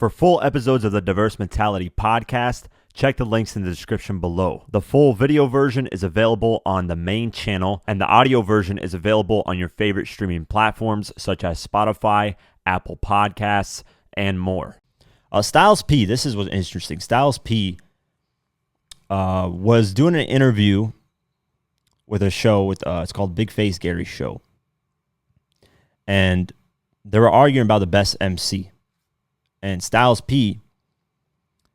For full episodes of the Diverse Mentality podcast, check the links in the description below. The full video version is available on the main channel, and the audio version is available on your favorite streaming platforms such as Spotify, Apple Podcasts, and more. Styles P, this is what's interesting. Styles P was doing an interview with a show with it's called Big Face Gary's Show, and they were arguing about the best MC. And Styles P,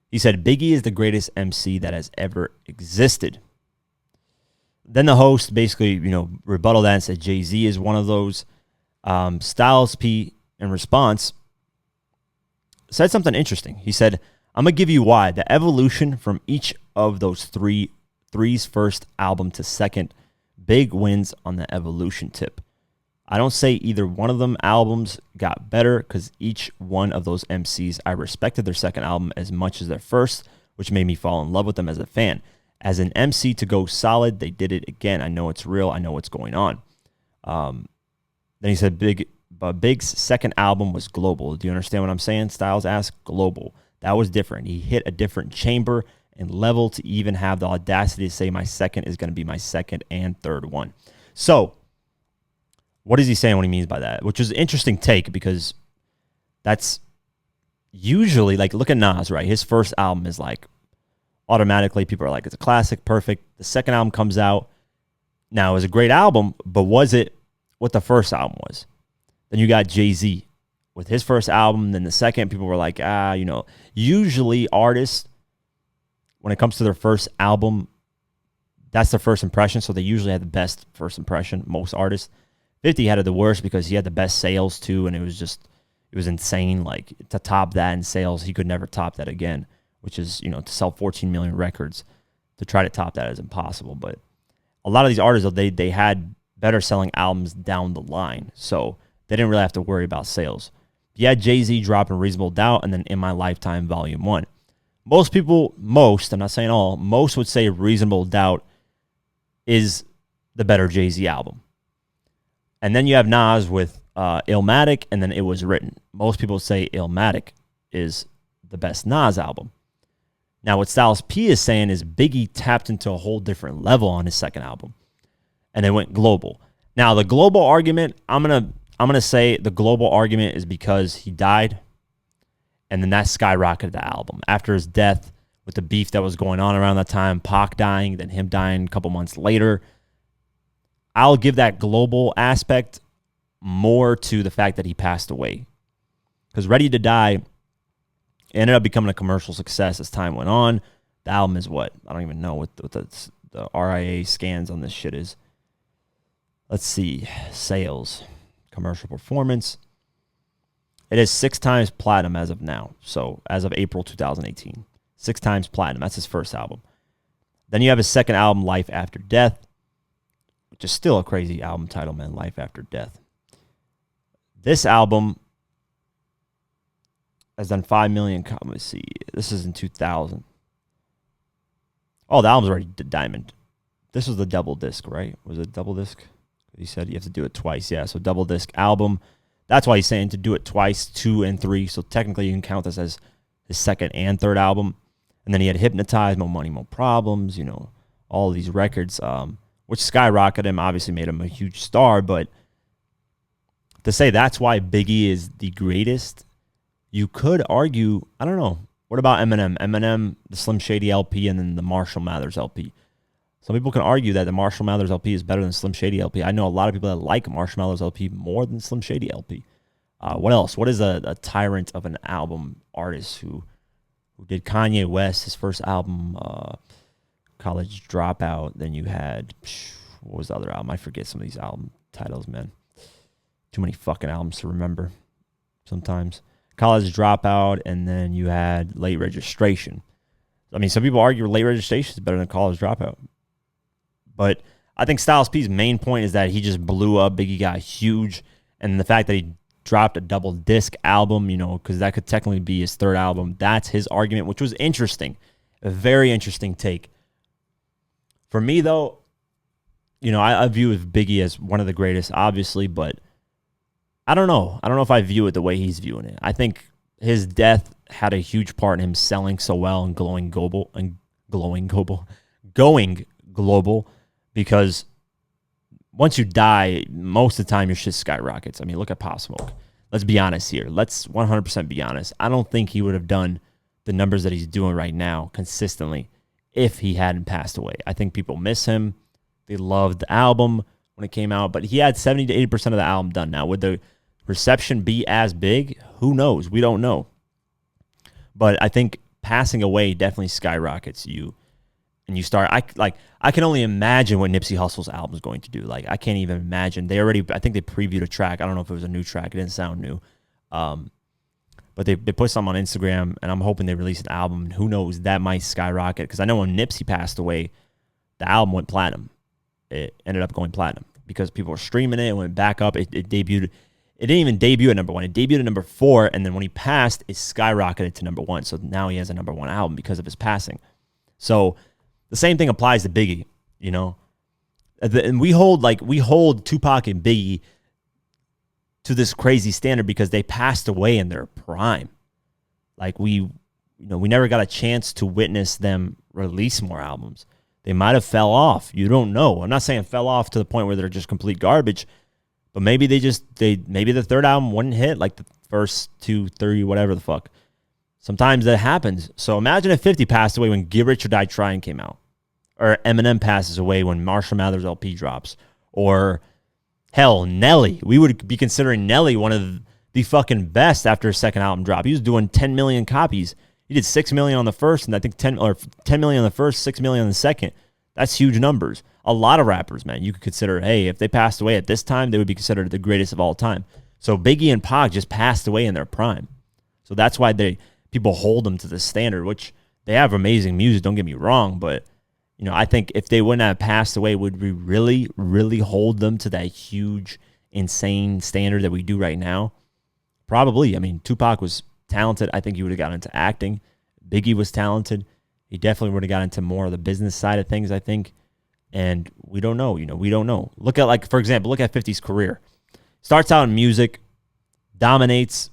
he said Biggie is the greatest MC that has ever existed. Then the host basically, rebutted that and said Jay-Z is one of those. Styles P, in response, said something interesting. He said, I'm going to give you why. The evolution from each of those three's first album to second, big wins on the evolution tip. I don't say either one of them albums got better because each one of those MCs, I respected their second album as much as their first, which made me fall in love with them as a fan. As an MC to go solid, they did it again. I know it's real. I know what's going on. Then he said Big's second album was global. Do you understand what I'm saying? Styles asked. Global. That was different. He hit a different chamber and level to even have the audacity to say my second is going to be my second and third one. So, what is he saying when he means by that? Which is an interesting take because that's usually, like, look at Nas, right? His first album is like, automatically people are like, it's a classic, perfect. The second album comes out. Now, it was a great album, but was it what the first album was? Then you got Jay-Z with his first album. Then the second, people were like, usually artists, when it comes to their first album, that's their first impression. So they usually have the best first impression, most artists. 50 had it the worst because he had the best sales too, and it was insane. Like, to top that in sales, he could never top that again, which is, to sell 14 million records, to try to top that is impossible. But a lot of these artists, they had better selling albums down the line, so they didn't really have to worry about sales. You had Jay-Z dropping Reasonable Doubt and then In My Lifetime Volume 1. I'm not saying all, most would say Reasonable Doubt is the better Jay-Z album. And then you have Nas with Illmatic, and then It Was Written. Most people say Illmatic is the best Nas album. Now, what Styles P is saying is Biggie tapped into a whole different level on his second album, and they went global. Now, the global argument, I'm gonna say the global argument is because he died, and then that skyrocketed the album. After his death, with the beef that was going on around that time, Pac dying, then him dying a couple months later, I'll give that global aspect more to the fact that he passed away. Because Ready to Die ended up becoming a commercial success as time went on. The album is what? I don't even know what the RIA scans on this shit is. Let's see. Sales. Commercial performance. It is 6 times platinum as of now. So as of April 2018. 6 times platinum. That's his first album. Then you have his second album, Life After Death, which is still a crazy album title, man. Life After Death. This album has done 5 million. Let's see. This is in 2000. Oh, the album's already diamond. This was the double disc, right? Was it double disc? He said you have to do it twice. Yeah, so double disc album. That's why he's saying to do it twice, 2 and 3. So technically you can count this as his second and third album. And then he had Hypnotized, More Money, More Problems, all of these records, which skyrocketed him, obviously made him a huge star. But to say that's why Biggie is the greatest, you could argue, I don't know. What about Eminem? Eminem, the Slim Shady LP, and then the Marshall Mathers LP. Some people can argue that the Marshall Mathers LP is better than Slim Shady LP. I know a lot of people that like Marshall Mathers LP more than Slim Shady LP. What else? What is a tyrant of an album artist who did Kanye West, his first album, College Dropout? Then you had, what was the other album? I forget some of these album titles, man. Too many fucking albums to remember sometimes. College Dropout, and then you had Late Registration. I mean, some people argue Late Registration is better than College Dropout. But I think Styles P's main point is that he just blew up. Biggie got huge. And the fact that he dropped a double disc album, because that could technically be his third album. That's his argument, which was interesting. A very interesting take. For me, though, I view Biggie as one of the greatest, obviously, but I don't know. I don't know if I view it the way he's viewing it. I think his death had a huge part in him selling so well and going global, because once you die, most of the time your shit skyrockets. I mean, look at Pop Smoke. Let's be honest here. Let's 100% be honest. I don't think he would have done the numbers that he's doing right now consistently if he hadn't passed away. I think people miss him. They loved the album when it came out, but he had 70 to 80% of the album done. Now, would the reception be as big? Who knows? We don't know. But I think passing away definitely skyrockets you. And you start, I can only imagine what Nipsey Hussle's album is going to do. Like, I can't even imagine. I think they previewed a track. I don't know if it was a new track. It didn't sound new. But they put something on Instagram, and I'm hoping they release an album. And who knows, that might skyrocket. Because I know when Nipsey passed away, the album went platinum. It ended up going platinum because people were streaming it. It went back up. It debuted. It didn't even debut at number 1. It debuted at number 4, and then when he passed, it skyrocketed to number 1. So now he has a number 1 album because of his passing. So the same thing applies to Biggie, you know. And we hold Tupac and Biggie to this crazy standard because they passed away in their prime. Like we never got a chance to witness them release more albums. They might have fell off. You don't know. I'm not saying fell off to the point where they're just complete garbage, but maybe maybe the third album wouldn't hit like the first 2, 3, whatever the fuck. Sometimes that happens. So imagine if 50 passed away when Get Rich or Die Trying came out. Or Eminem passes away when Marshall Mathers LP drops. Or, hell, Nelly. We would be considering Nelly one of the fucking best after his second album drop. He was doing 10 million copies. He did 6 million on the first, and I think 10 million on the first, 6 million on the second. That's huge numbers. A lot of rappers, man, you could consider, hey, if they passed away at this time, they would be considered the greatest of all time. So Biggie and Pac just passed away in their prime. So that's why people hold them to this standard, which they have amazing music, don't get me wrong, but I think if they wouldn't have passed away, would we really, really hold them to that huge, insane standard that we do right now? Probably. I mean, Tupac was talented. I think he would have got into acting. Biggie was talented. He definitely would have got into more of the business side of things, I think. And we don't know. We don't know. Look at, for example, look at 50's career. Starts out in music, dominates.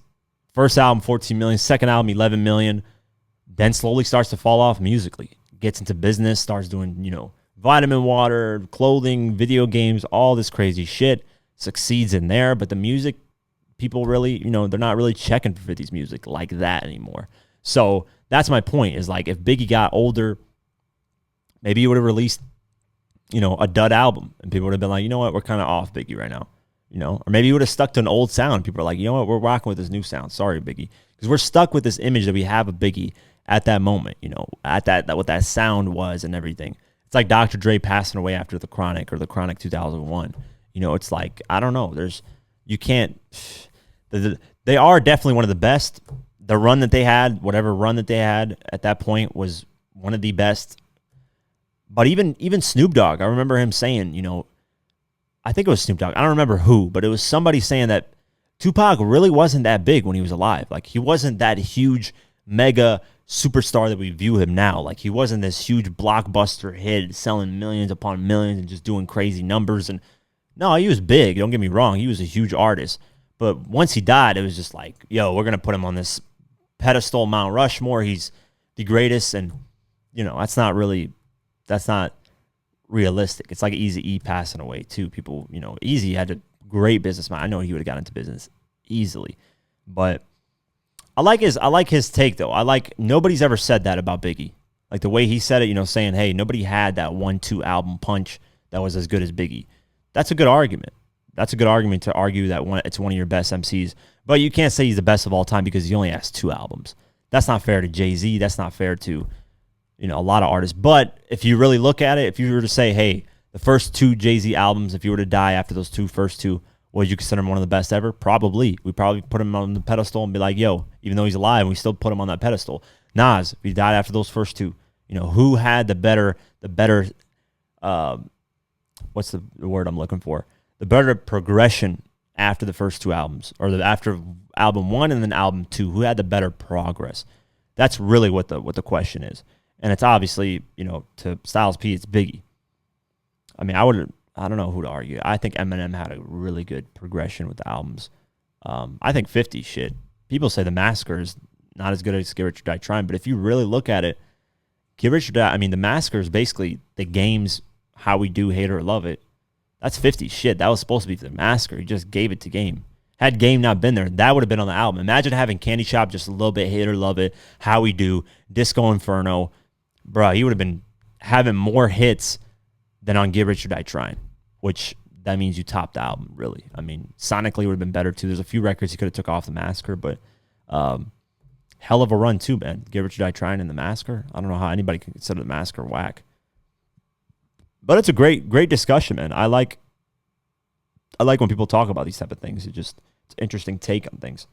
First album, 14 million. Second album, 11 million. Then slowly starts to fall off musically. Gets into business, starts doing, vitamin water, clothing, video games, all this crazy shit. Succeeds in there. But the music, people really, they're not really checking for 50's music like that anymore. So that's my point, is like if Biggie got older, maybe he would have released, a dud album. And people would have been like, you know what, we're kind of off Biggie right now. Or maybe he would have stuck to an old sound. People are like, you know what, we're rocking with this new sound. Sorry, Biggie. Because we're stuck with this image that we have of Biggie at that moment, at that what that sound was and everything. It's like Dr. Dre passing away after The Chronic or The Chronic 2001. It's like, I don't know. They are definitely one of the best. The run that they had, whatever run that they had at that point, was one of the best. But even Snoop Dogg, I remember him saying, I think it was Snoop Dogg. I don't remember who, but it was somebody saying that Tupac really wasn't that big when he was alive. Like, he wasn't that huge, mega superstar that we view him now. Like, he wasn't this huge blockbuster hit selling millions upon millions and just doing crazy numbers. And no, he was big. Don't get me wrong. He was a huge artist. But once he died, it was just like, yo, we're going to put him on this pedestal, Mount Rushmore. He's the greatest. And, that's not realistic. It's like Eazy-E passing away too. People, Eazy had a great business mind. I know he would have got into business easily. But I like his take though. Nobody's ever said that about Biggie. Like the way he said it, saying, hey, nobody had that 1-2 album punch that was as good as Biggie. That's a good argument. That's a good argument to argue that it's one of your best MCs. But you can't say he's the best of all time because he only has 2 albums. That's not fair to Jay-Z. That's not fair to, a lot of artists. But if you really look at it, if you were to say, hey, the first 2 Jay-Z albums, if you were to die after those first two, would you consider him one of the best ever? Probably. We probably put him on the pedestal and be like, yo, even though he's alive, we still put him on that pedestal. Nas, if he died after those first 2, who had the better, what's the word I'm looking for? The better progression after the first 2 albums, or after album 1 and then album 2, who had the better progress? That's really what the question is. And it's obviously, to Styles P, it's Biggie. I mean, I don't know who to argue. I think Eminem had a really good progression with the albums. I think 50 shit. People say The Massacre is not as good as Get Rich or Die Trying. But if you really look at it, Get Rich or Die, I mean, The Massacre is basically the game's How We Do, Hate or Love It. That's 50 shit. That was supposed to be The Massacre. He just gave it to Game. Had Game not been there, that would have been on the album. Imagine having Candy Shop just a little bit, Hate or Love It, How We Do, Disco Inferno. Bro, he would have been having more hits than on Get Rich or Die Trying, which that means you topped the album, really. I mean, sonically would have been better, too. There's a few records he could have took off The Massacre, but hell of a run, too, man. Get Rich or Die Trying and The Massacre. I don't know how anybody can consider The Massacre whack. But it's a great discussion, man. I like when people talk about these type of things. It's an interesting take on things.